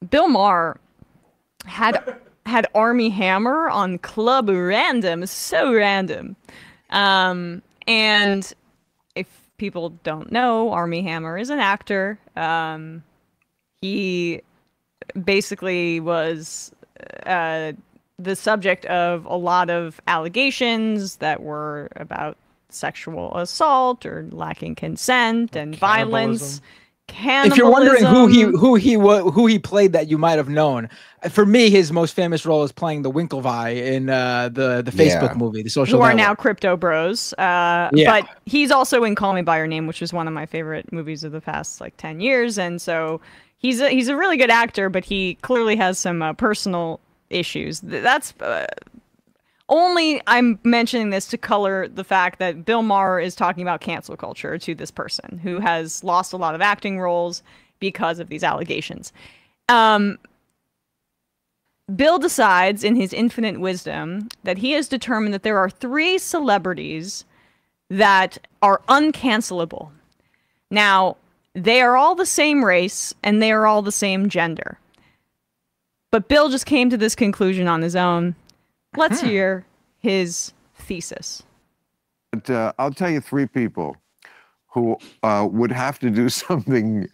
Bill Maher had Army Hammer on Club Random, so random. And if people don't know, Army Hammer is an actor. He basically was the subject of a lot of allegations that were about sexual assault or lacking consent and violence. If you're wondering who he played that you might have known, for me, his most famous role is playing the Winklevi in the Facebook movie, The Social Network. Who are now Crypto Bros. But he's also in Call Me by Your Name, which is one of my favorite movies of the past 10 years. And so he's a really good actor, but he clearly has some personal issues. That's only I'm mentioning this to color the fact that Bill Maher is talking about cancel culture to this person who has lost a lot of acting roles because of these allegations. Bill decides in his infinite wisdom that he has determined that there are 3 celebrities that are uncancelable. Now, they are all the same race and they are all the same gender. But Bill just came to this conclusion on his own. Let's hear his thesis. But, I'll tell you 3 people who would have to do something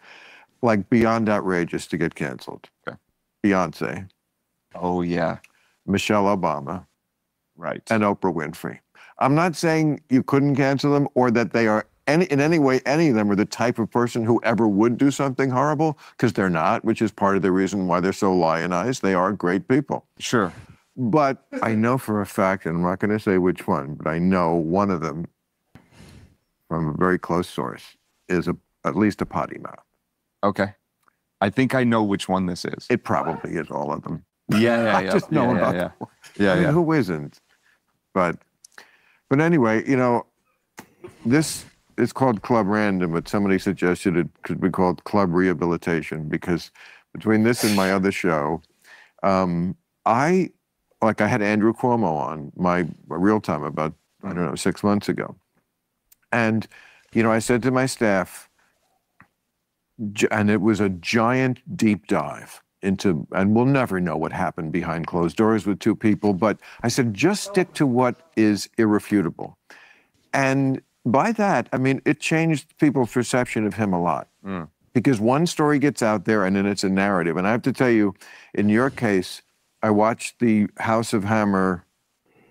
beyond outrageous to get canceled. Okay. Beyonce. Oh, yeah. Michelle Obama. Right. And Oprah Winfrey. I'm not saying you couldn't cancel them or that they are in any way, any of them are the type of person who ever would do something horrible, because they're not, which is part of the reason why they're so lionized. They are great people. Sure. But I know for a fact, and I'm not going to say which one, but I know one of them from a very close source is at least a potty mouth. Okay. I think I know which one this is. It probably is all of them. Yeah. I just know about them. Yeah. Who isn't? But anyway, this is called Club Random, but somebody suggested it could be called Club Rehabilitation, because between this and my other show, I had Andrew Cuomo on my real time about, 6 months ago. And, I said to my staff, and it was a giant deep dive into, and we'll never know what happened behind closed doors with 2 people, but I said, just stick to what is irrefutable. And by that, it changed people's perception of him a lot. Because one story gets out there and then it's a narrative. And I have to tell you, in your case, I watched the House of Hammer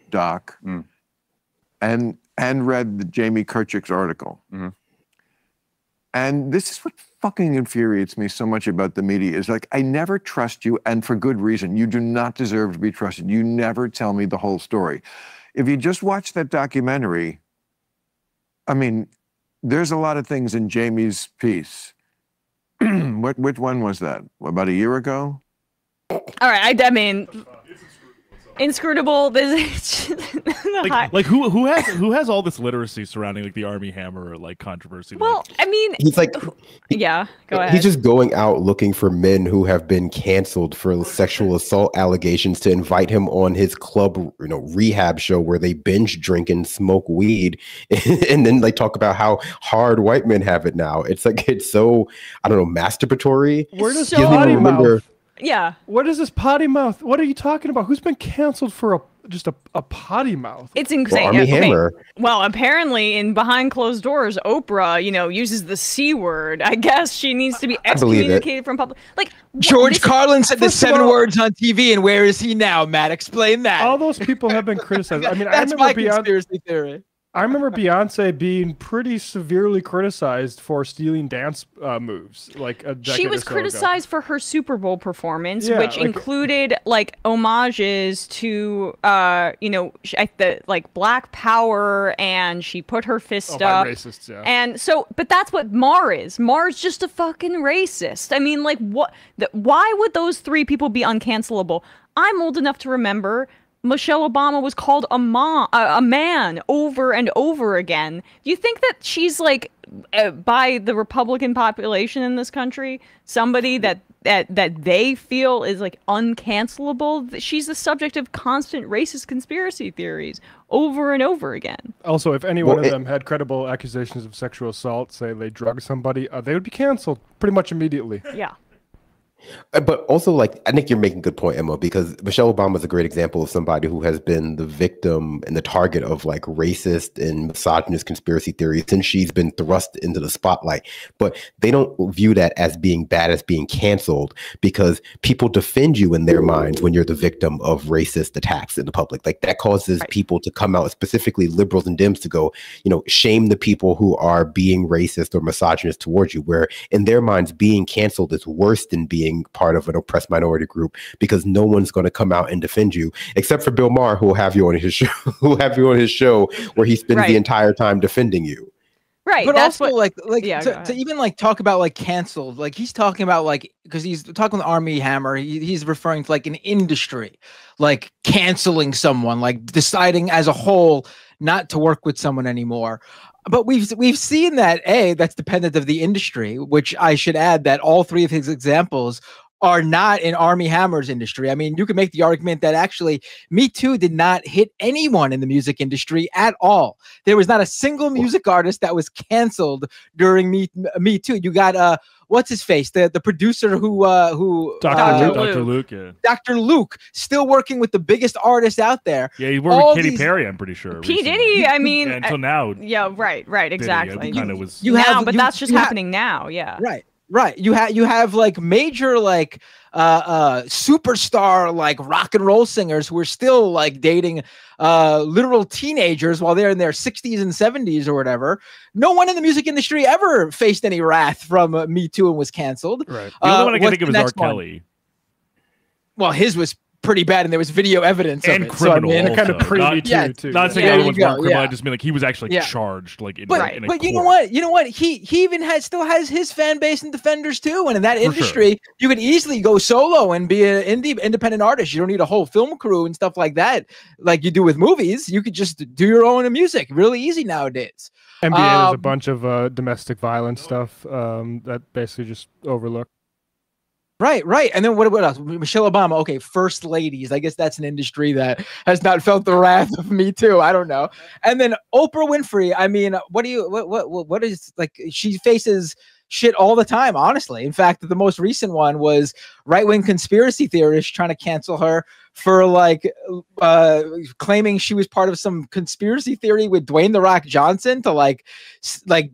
doc and read the Jamie Kirchick's article. And this is what fucking infuriates me so much about the media is I never trust you, and for good reason. You do not deserve to be trusted. You never tell me the whole story. If you just watch that documentary, there's a lot of things in Jamie's piece. Which one was that? About a year ago? All right, inscrutable. Who has all this literacy surrounding the Army Hammer controversy? Well, he's yeah. Go ahead. He's just going out looking for men who have been canceled for sexual assault allegations to invite him on his club, rehab show where they binge drink and smoke weed, and then talk about how hard white men have it now. It's it's so masturbatory. Where does potty mouth? Yeah. What is this potty mouth? What are you talking about? Who's been canceled for just a potty mouth? It's insane. Well, Armie Hammer. Well, apparently in behind closed doors, Oprah, uses the C word. I guess she needs to be excommunicated from public. George Carlin said the 7 words on TV, and where is he now, Matt? Explain that. All those people have been criticized. That's my conspiracy theory. I remember Beyonce being pretty severely criticized for stealing dance moves. She was criticized for her Super Bowl performance, which included homages to Black Power, and she put her fist up. Racists, yeah. And so, but that's what Maher is. Maher's just a fucking racist. What? Why would those 3 people be uncancelable? I'm old enough to remember Michelle Obama was called a man over and over again. Do you think that she's by the Republican population in this country, somebody that they feel is uncancelable? She's the subject of constant racist conspiracy theories over and over again. Also, if any one of them had credible accusations of sexual assault, say they drugged somebody, they would be canceled pretty much immediately. Yeah. But also, like, I think you're making a good point, Emma, because Michelle Obama is a great example of somebody who has been the victim and the target of like racist and misogynist conspiracy theories since she's been thrust into the spotlight. But they don't view that as being bad, as being canceled, because people defend you in their minds when you're the victim of racist attacks in the public. Like that causes people to come out, specifically liberals and Dems, to go, shame the people who are being racist or misogynist towards you, where in their minds being canceled is worse than being part of an oppressed minority group, because no one's going to come out and defend you except for Bill Maher, who will have you on his show, where he spends the entire time defending you. Right. But that's also what, to even like talk about like canceled, like he's talking about like, because he's talking with Army Hammer, he's referring to like an industry, like canceling someone, like deciding as a whole not to work with someone anymore. But we've seen that that's dependent of the industry, which I should add that all three of his examples are not in Army Hammer's industry. I mean, you can make the argument that actually Me Too did not hit anyone in the music industry at all. There was not a single music artist that was canceled during Me Too. You got what's his face, the producer who Dr. Luke, yeah. Dr. Luke, still working with the biggest artists out there. Yeah, he worked with Katy Perry, I'm pretty sure. P. Diddy, I mean, yeah, until now. Yeah, right, exactly. But that's just happening now, yeah. Right. You have like major like superstar like rock and roll singers who are still like dating literal teenagers while they're in their 60s and 70s or whatever. No one in the music industry ever faced any wrath from Me Too and was canceled. Right. The only one I can think of is R. Kelly. Well, his was pretty bad, and there was video evidence and of it. Criminal, so, I mean, also. Kind of pre-Me Too, too. Not saying the other ones weren't criminal. I just mean like he was actually charged, like in but a you know what? You know what? He even still has his fan base and defenders too. And in that industry, you could easily go solo and be an independent artist. You don't need a whole film crew and stuff like that, like you do with movies. You could just do your own music, really easy nowadays. NBA has a bunch of domestic violence stuff that basically just overlooked. Right. And then what else? Michelle Obama. Okay, first ladies. I guess that's an industry that has not felt the wrath of Me Too. I don't know. And then Oprah Winfrey. I mean, what is like? She faces shit all the time, honestly. In fact, the most recent one was right-wing conspiracy theorists trying to cancel her for like claiming she was part of some conspiracy theory with Dwayne The Rock Johnson to like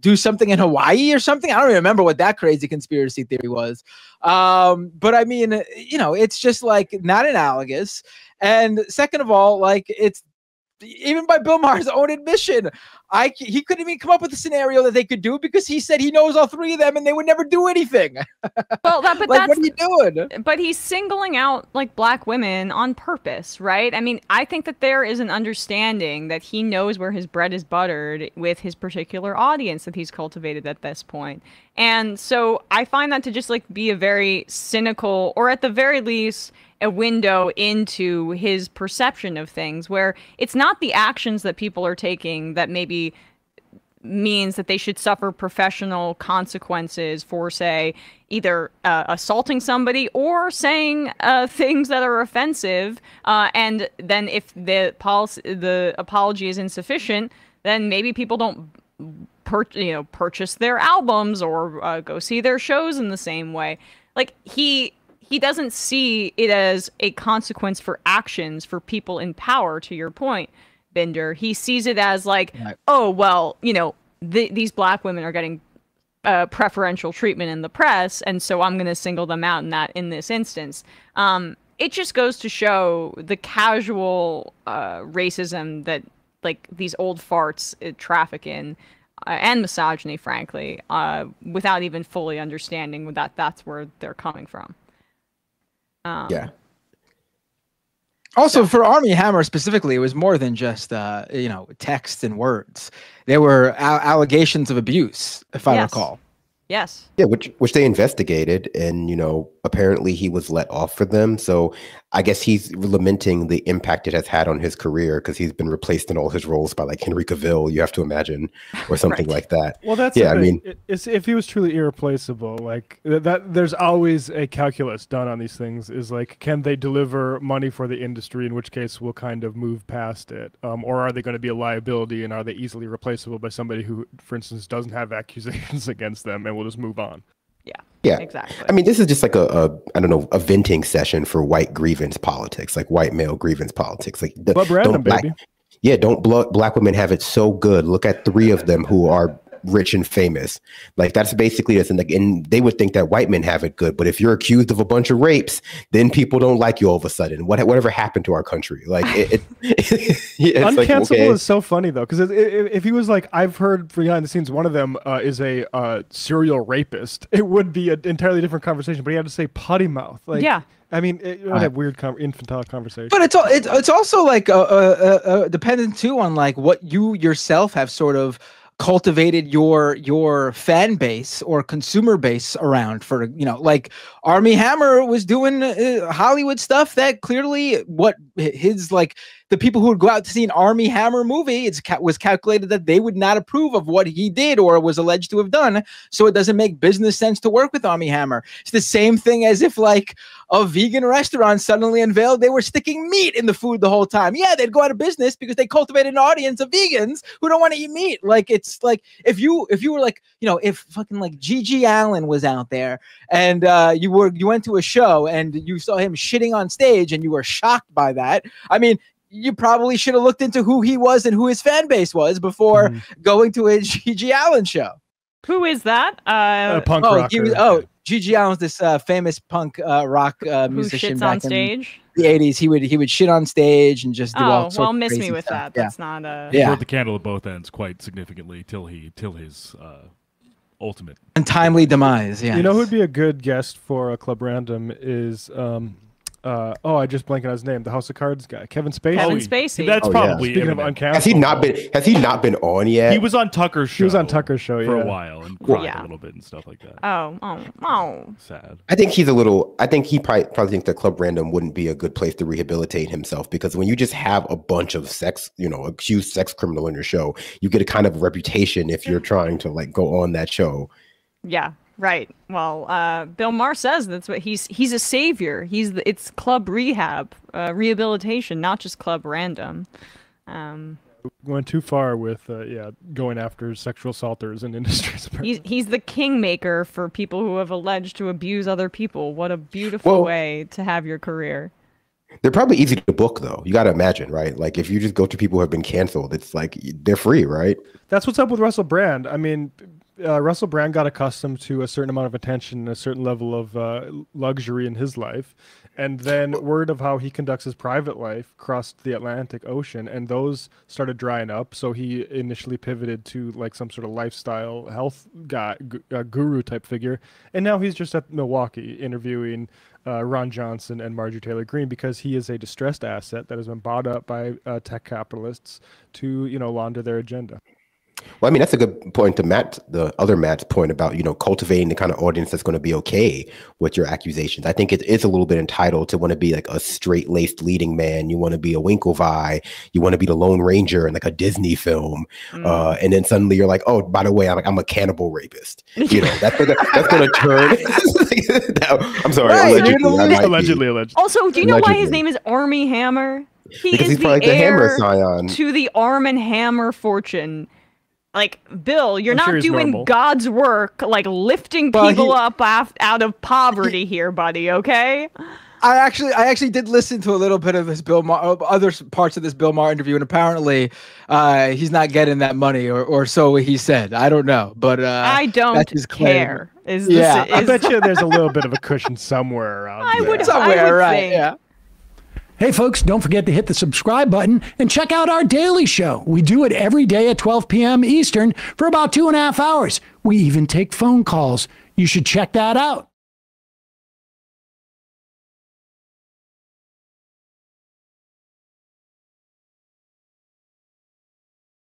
do something in Hawaii or something. I don't even remember what that crazy conspiracy theory was. But I mean, it's just like not analogous. And second of all, like it's even by Bill Maher's own admission, he couldn't even come up with a scenario that they could do because he said he knows all three of them and they would never do anything. Well, but like, what are you doing? But he's singling out like black women on purpose, right? I mean, I think that there is an understanding that he knows where his bread is buttered with his particular audience that he's cultivated at this point. And so I find that to just like be a very cynical, or at the very least, a window into his perception of things, where it's not the actions that people are taking that maybe means that they should suffer professional consequences for, say, either assaulting somebody or saying things that are offensive. And then if the apology is insufficient, then maybe people don't purchase their albums or go see their shows in the same way. Like he doesn't see it as a consequence for actions for people in power, to your point, Binder. He sees it as like, oh, well, these black women are getting preferential treatment in the press, and so I'm going to single them out in this instance. It just goes to show the casual racism that like these old farts traffic in, and misogyny, frankly, without even fully understanding that that's where they're coming from. Also, for Army Hammer specifically, it was more than just text and words. There were allegations of abuse, if I recall. Yes. Yeah, which they investigated, and apparently he was let off for them. So I guess he's lamenting the impact it has had on his career because he's been replaced in all his roles by like Henry Cavill, you have to imagine, or something like that. Well, that's I mean, if he was truly irreplaceable, like that, there's always a calculus done on these things. Is like, can they deliver money for the industry? In which case, we'll kind of move past it, or are they going to be a liability, and are they easily replaceable by somebody who, for instance, doesn't have accusations against them, and will just move on? Yeah. Yeah, exactly. I mean, this is just like a I don't know, a venting session for white grievance politics, like white male grievance politics. Like, But random, baby. Yeah, don't black women have it so good. Look at 3 of them who are rich and famous. Like, that's basically this. And they would think that white men have it good. But if you're accused of a bunch of rapes, then people don't like you all of a sudden. Whatever happened to our country? Like, uncancelable is so funny though, because if he was like, I've heard behind the scenes, one of them is a serial rapist, it would be an entirely different conversation. But he had to say potty mouth. Like, yeah. I mean, it would have weird infantile conversation. But it's also like dependent too on like what you yourself have sort of cultivated your fan base or consumer base around. For, you know, like Army Hammer was doing Hollywood stuff that clearly what his, like, the people who would go out to see an Army Hammer movie, was calculated that they would not approve of what he did or was alleged to have done. So it doesn't make business sense to work with Army Hammer. It's the same thing as if like a vegan restaurant suddenly unveiled they were sticking meat in the food the whole time. Yeah, they'd go out of business because they cultivated an audience of vegans who don't want to eat meat. Like, it's like if you were like, you know, if fucking like Gigi Allen was out there and you went to a show and you saw him shitting on stage and you were shocked by that. I mean, you probably should have looked into who he was and who his fan base was before going to a Gigi Allen show. Who is that? Punk rocker. Gigi Allen's this famous punk rock musician who shits back on stage in the 80s. He would shit on stage and just do all sorts of miss crazy me with stuff. that. That's not a... He burned the candle at both ends quite significantly till his ultimate untimely demise. Yeah. You know who'd be a good guest for a Club Random is I just blanked on his name. The House of Cards guy, Kevin Spacey. Kevin Spacey. That's probably Speaking of uncancelable. Has he not been on yet? He was on Tucker's show. He was on Tucker's show for a while and cried a little bit and stuff like that. Oh. Sad. I think he probably thinks that Club Random wouldn't be a good place to rehabilitate himself, because when you just have a bunch of accused sex criminal in your show, you get a kind of reputation if you're trying to like go on that show. Yeah. Right. Well, Bill Maher says that's what he's a savior. It's club rehab, rehabilitation, not just Club Random. Went too far with going after sexual assaulters in industries. He's the kingmaker for people who have alleged to abuse other people. What a beautiful way to have your career. They're probably easy to book though. You got to imagine, right? Like if you just go to people who have been canceled, it's like they're free, right? That's what's up with Russell Brand. I mean, Russell Brand got accustomed to a certain amount of attention, a certain level of luxury in his life. And then word of how he conducts his private life crossed the Atlantic Ocean, and those started drying up. So he initially pivoted to like some sort of lifestyle health guy, guru type figure. And now he's just at Milwaukee interviewing Ron Johnson and Marjorie Taylor Greene, because he is a distressed asset that has been bought up by tech capitalists to, launder their agenda. Well, I mean, that's a good point to the other Matt's point about, cultivating the kind of audience that's going to be okay with your accusations. I think it is a little bit entitled to want to be like a straight-laced leading man. You want to be a Winklevi. You want to be the Lone Ranger in like a Disney film. And then suddenly you're like, oh, by the way, I'm a cannibal rapist. That's going to turn. I'm sorry. Right. Allegedly. Also, do you know why his name is Army Hammer? Because he's probably the Hammer scion to the Arm and Hammer fortune. Like, Bill, you're not doing normal. God's work, like lifting people up out of poverty here, buddy, okay? I actually did listen to a little bit of this Bill Maher, other parts of this Bill Maher interview, and apparently he's not getting that money, or so he said. I don't know, but I don't care. I bet you there's a little bit of a cushion somewhere around. I would right? think. Yeah. Hey, folks, don't forget to hit the subscribe button and check out our daily show. We do it every day at 12 p.m. Eastern for about 2.5 hours. We even take phone calls. You should check that out.